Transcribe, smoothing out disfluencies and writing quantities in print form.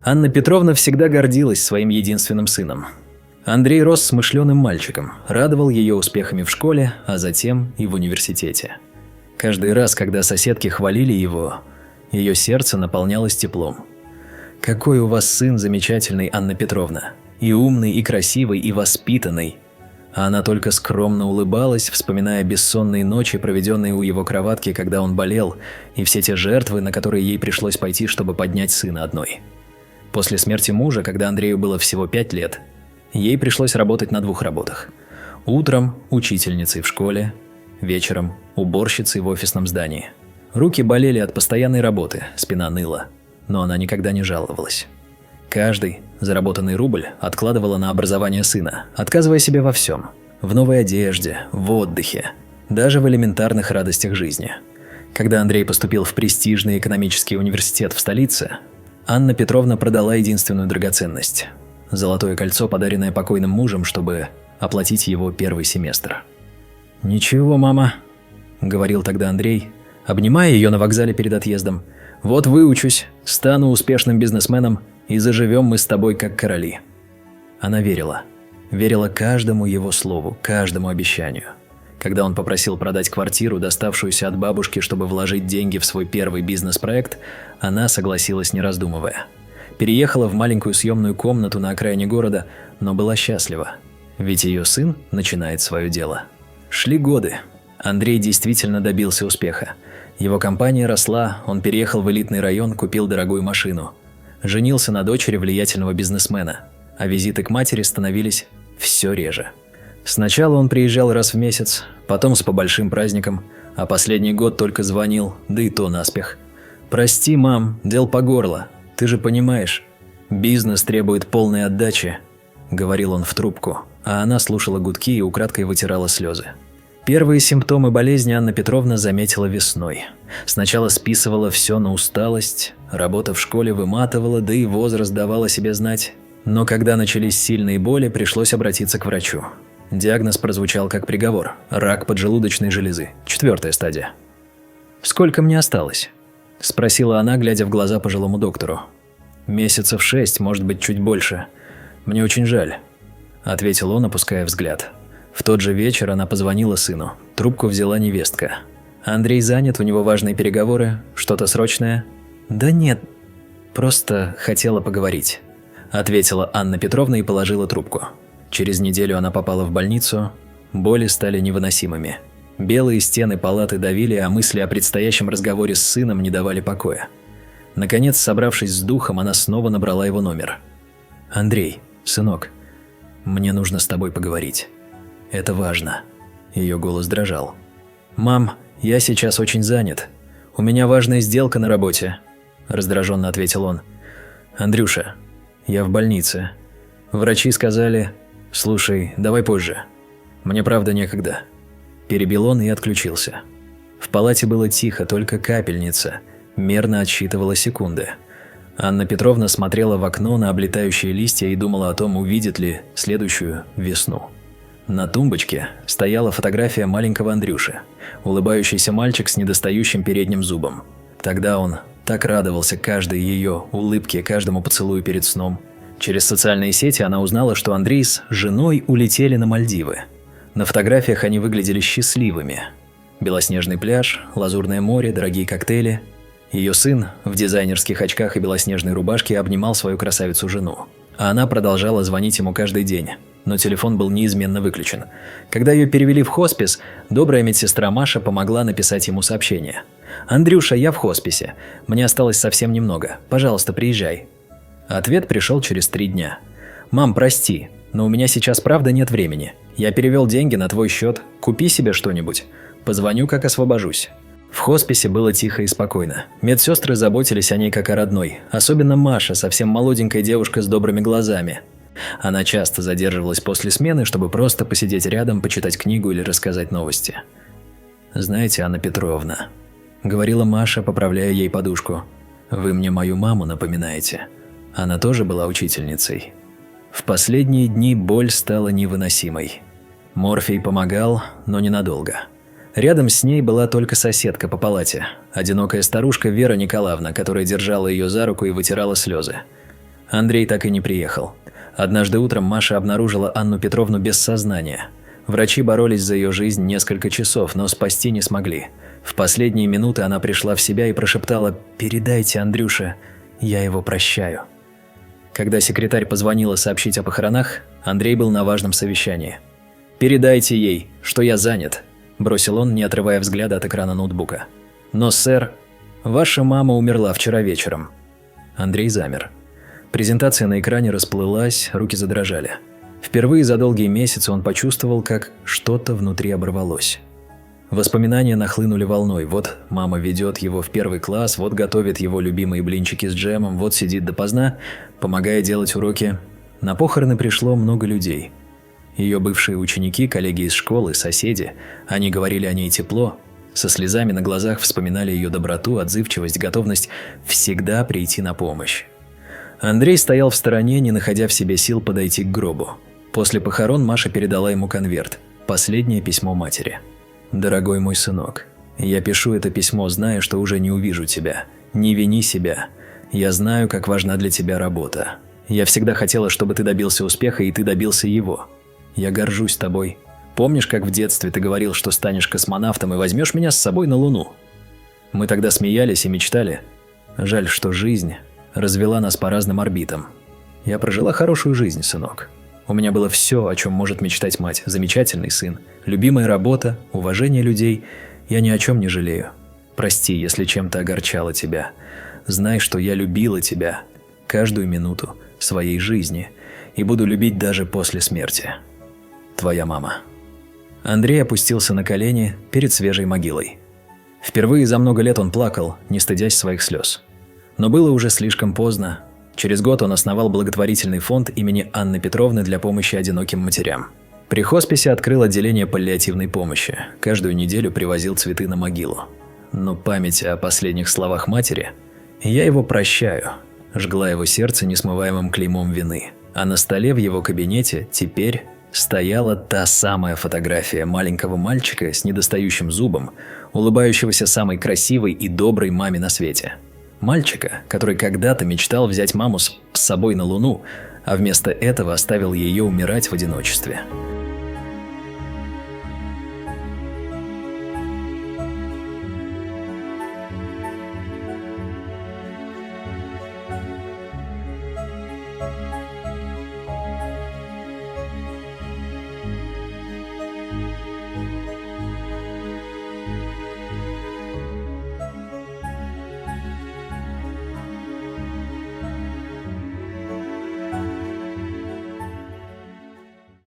Анна Петровна всегда гордилась своим единственным сыном. Андрей рос смышленым мальчиком, радовал ее успехами в школе, а затем и в университете. Каждый раз, когда соседки хвалили его, ее сердце наполнялось теплом. «Какой у вас сын замечательный, Анна Петровна! И умный, и красивый, и воспитанный!» А она только скромно улыбалась, вспоминая бессонные ночи, проведенные у его кроватки, когда он болел, и все те жертвы, на которые ей пришлось пойти, чтобы поднять сына одной. После смерти мужа, когда Андрею было всего 5 лет, ей пришлось работать на 2 работах. Утром – учительницей в школе, вечером – уборщицей в офисном здании. Руки болели от постоянной работы, спина ныла, но она никогда не жаловалась. Каждый заработанный рубль откладывала на образование сына, отказывая себе во всем – в новой одежде, в отдыхе, даже в элементарных радостях жизни. Когда Андрей поступил в престижный экономический университет в столице, Анна Петровна продала единственную драгоценность – золотое кольцо, подаренное покойным мужем, чтобы оплатить его первый семестр. «Ничего, мама», – говорил тогда Андрей, обнимая ее на вокзале перед отъездом. «Вот выучусь, стану успешным бизнесменом, и заживем мы с тобой как короли». Она верила. Верила каждому его слову, каждому обещанию. Когда он попросил продать квартиру, доставшуюся от бабушки, чтобы вложить деньги в свой первый бизнес-проект, она согласилась, не раздумывая. Переехала в маленькую съемную комнату на окраине города, но была счастлива. Ведь ее сын начинает свое дело. Шли годы. Андрей действительно добился успеха. Его компания росла, он переехал в элитный район, купил дорогую машину. Женился на дочери влиятельного бизнесмена, а визиты к матери становились все реже. Сначала он приезжал раз в месяц, потом с по большим праздникам, а последний год только звонил, да и то наспех. «Прости, мам, дел по горло, ты же понимаешь, бизнес требует полной отдачи», – говорил он в трубку, а она слушала гудки и украдкой вытирала слезы. Первые симптомы болезни Анна Петровна заметила весной. Сначала списывала все на усталость, работа в школе выматывала, да и возраст давал о себе знать. Но когда начались сильные боли, пришлось обратиться к врачу. Диагноз прозвучал как приговор – рак поджелудочной железы, 4-я стадия. «Сколько мне осталось?» – спросила она, глядя в глаза пожилому доктору. «Месяцев 6, может быть, чуть больше. Мне очень жаль», – ответил он, опуская взгляд. В тот же вечер она позвонила сыну. Трубку взяла невестка. «Андрей занят, у него важные переговоры. Что-то срочное?» «Да нет, просто хотела поговорить», – ответила Анна Петровна и положила трубку. Через неделю она попала в больницу. Боли стали невыносимыми. Белые стены палаты давили, а мысли о предстоящем разговоре с сыном не давали покоя. Наконец, собравшись с духом, она снова набрала его номер. «Андрей, сынок, мне нужно с тобой поговорить. Это важно». Ее голос дрожал. «Мам, я сейчас очень занят. У меня важная сделка на работе», – раздраженно ответил он. «Андрюша, я в больнице. Врачи сказали... Слушай, давай позже. Мне правда некогда». Перебил он и отключился. В палате было тихо, только капельница мерно отсчитывала секунды. Анна Петровна смотрела в окно на облетающие листья и думала о том, увидит ли следующую весну. На тумбочке стояла фотография маленького Андрюши, улыбающийся мальчик с недостающим передним зубом. Тогда он так радовался каждой ее улыбке, каждому поцелую перед сном. Через социальные сети она узнала, что Андрей с женой улетели на Мальдивы. На фотографиях они выглядели счастливыми. Белоснежный пляж, лазурное море, дорогие коктейли. Ее сын в дизайнерских очках и белоснежной рубашке обнимал свою красавицу-жену. А она продолжала звонить ему каждый день. Но телефон был неизменно выключен. Когда ее перевели в хоспис, добрая медсестра Маша помогла написать ему сообщение. «Андрюша, я в хосписе. Мне осталось совсем немного. Пожалуйста, приезжай». Ответ пришел через 3 дня. «Мам, прости, но у меня сейчас правда нет времени. Я перевел деньги на твой счет. Купи себе что-нибудь. Позвоню, как освобожусь». В хосписе было тихо и спокойно. Медсестры заботились о ней как о родной. Особенно Маша, совсем молоденькая девушка с добрыми глазами. Она часто задерживалась после смены, чтобы просто посидеть рядом, почитать книгу или рассказать новости. «Знаете, Анна Петровна», – говорила Маша, поправляя ей подушку, – «вы мне мою маму напоминаете. Она тоже была учительницей». В последние дни боль стала невыносимой. Морфий помогал, но ненадолго. Рядом с ней была только соседка по палате, одинокая старушка Вера Николаевна, которая держала ее за руку и вытирала слезы. Андрей так и не приехал. Однажды утром Маша обнаружила Анну Петровну без сознания. Врачи боролись за ее жизнь несколько часов, но спасти не смогли. В последние минуты она пришла в себя и прошептала: «Передайте, Андрюше, я его прощаю». Когда секретарь позвонила сообщить о похоронах, Андрей был на важном совещании. «Передайте ей, что я занят», – бросил он, не отрывая взгляда от экрана ноутбука. «Но, сэр, ваша мама умерла вчера вечером». Андрей замер. Презентация на экране расплылась, руки задрожали. Впервые за долгие месяцы он почувствовал, как что-то внутри оборвалось. Воспоминания нахлынули волной. Вот мама ведет его в 1 класс, вот готовит его любимые блинчики с джемом, вот сидит допоздна, помогая делать уроки. На похороны пришло много людей. Ее бывшие ученики, коллеги из школы, соседи. Они говорили о ней тепло, со слезами на глазах вспоминали ее доброту, отзывчивость, готовность всегда прийти на помощь. Андрей стоял в стороне, не находя в себе сил подойти к гробу. После похорон Маша передала ему конверт. Последнее письмо матери. «Дорогой мой сынок, я пишу это письмо, зная, что уже не увижу тебя. Не вини себя. Я знаю, как важна для тебя работа. Я всегда хотела, чтобы ты добился успеха, и ты добился его. Я горжусь тобой. Помнишь, как в детстве ты говорил, что станешь космонавтом и возьмешь меня с собой на Луну? Мы тогда смеялись и мечтали. Жаль, что жизнь развела нас по разным орбитам. Я прожила хорошую жизнь, сынок. У меня было все, о чем может мечтать мать. Замечательный сын, любимая работа, уважение людей. Я ни о чем не жалею. Прости, если чем-то огорчала тебя. Знай, что я любила тебя каждую минуту своей жизни и буду любить даже после смерти. Твоя мама». Андрей опустился на колени перед свежей могилой. Впервые за много лет он плакал, не стыдясь своих слез. Но было уже слишком поздно. Через год он основал благотворительный фонд имени Анны Петровны для помощи одиноким матерям. При хосписе открыл отделение паллиативной помощи. Каждую неделю привозил цветы на могилу. Но память о последних словах матери «я его прощаю» жгла его сердце несмываемым клеймом вины. А на столе в его кабинете теперь стояла та самая фотография маленького мальчика с недостающим зубом, улыбающегося самой красивой и доброй маме на свете. Мальчика, который когда-то мечтал взять маму с собой на Луну, а вместо этого оставил ее умирать в одиночестве.